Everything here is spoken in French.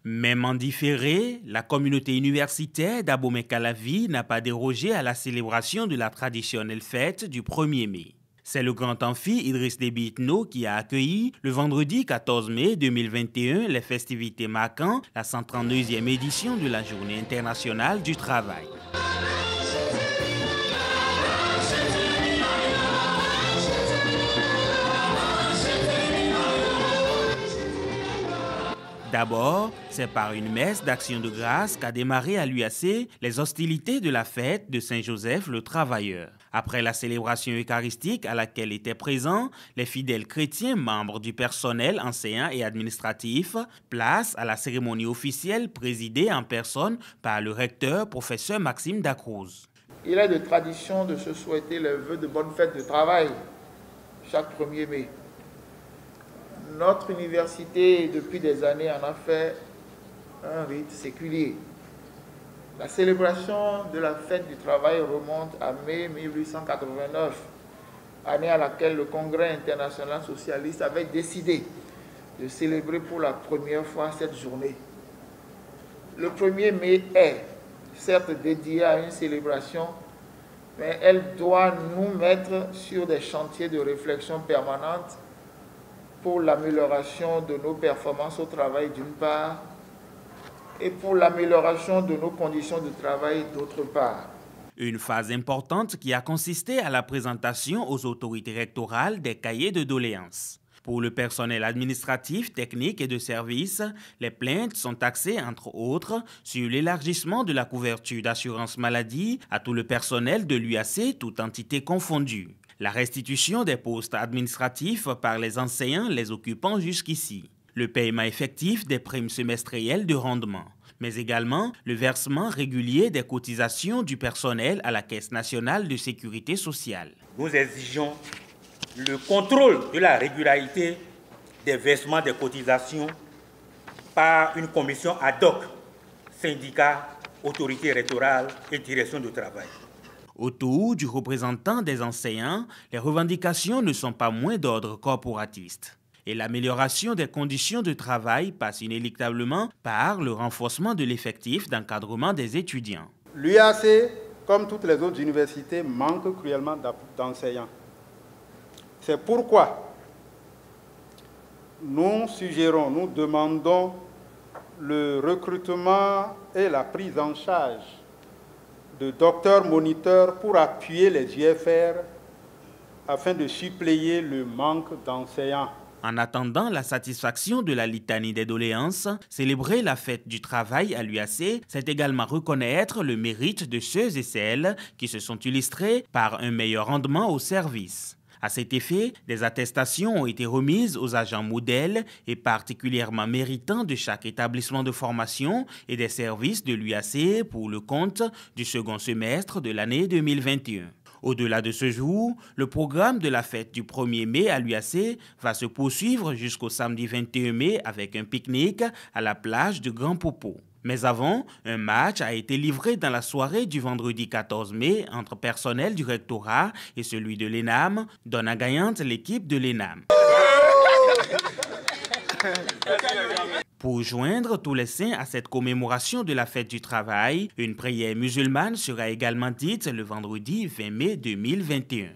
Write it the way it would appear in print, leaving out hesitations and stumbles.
Même en différé, la communauté universitaire d'Abomey-Calavi n'a pas dérogé à la célébration de la traditionnelle fête du 1er mai. C'est le grand amphi Idriss Déby Itno qui a accueilli le vendredi 14 mai 2021 les festivités marquant la 132e édition de la Journée internationale du travail. D'abord, c'est par une messe d'action de grâce qu'a démarré à l'UAC les hostilités de la fête de Saint-Joseph le Travailleur. Après la célébration eucharistique à laquelle étaient présents les fidèles chrétiens membres du personnel enseignant et administratif, place à la cérémonie officielle présidée en personne par le recteur, professeur Maxime Dacruz. Il est de tradition de se souhaiter les vœux de bonne fête de travail chaque 1er mai. Notre université, depuis des années, en a fait un rite séculier. La célébration de la fête du travail remonte à mai 1889, année à laquelle le Congrès international socialiste avait décidé de célébrer pour la première fois cette journée. Le 1er mai est certes dédié à une célébration, mais elle doit nous mettre sur des chantiers de réflexion permanente pour l'amélioration de nos performances au travail d'une part et pour l'amélioration de nos conditions de travail d'autre part. Une phase importante qui a consisté à la présentation aux autorités rectorales des cahiers de doléances. Pour le personnel administratif, technique et de service, les plaintes sont axées, entre autres, sur l'élargissement de la couverture d'assurance maladie à tout le personnel de l'UAC, toute entité confondue. La restitution des postes administratifs par les enseignants les occupant jusqu'ici. Le paiement effectif des primes semestrielles de rendement. Mais également le versement régulier des cotisations du personnel à la Caisse nationale de sécurité sociale. Nous exigeons le contrôle de la régularité des versements des cotisations par une commission ad hoc, syndicats, autorités rectorales et direction du travail. Autour du représentant des enseignants, les revendications ne sont pas moins d'ordre corporatiste. Et l'amélioration des conditions de travail passe inéluctablement par le renforcement de l'effectif d'encadrement des étudiants. L'UAC, comme toutes les autres universités, manque cruellement d'enseignants. C'est pourquoi nous suggérons, nous demandons le recrutement et la prise en charge de docteurs moniteurs pour appuyer les UFR afin de suppléer le manque d'enseignants. En attendant la satisfaction de la litanie des doléances, célébrer la fête du travail à l'UAC, c'est également reconnaître le mérite de ceux et celles qui se sont illustrés par un meilleur rendement au service. À cet effet, des attestations ont été remises aux agents modèles et particulièrement méritants de chaque établissement de formation et des services de l'UAC pour le compte du second semestre de l'année 2021. Au-delà de ce jour, le programme de la fête du 1er mai à l'UAC va se poursuivre jusqu'au samedi 21 mai avec un pique-nique à la plage de Grand Popo. Mais avant, un match a été livré dans la soirée du vendredi 14 mai entre personnel du rectorat et celui de l'ENAM, donnant gagnante l'équipe de l'ENAM. Pour joindre tous les saints à cette commémoration de la fête du travail, une prière musulmane sera également dite le vendredi 20 mai 2021.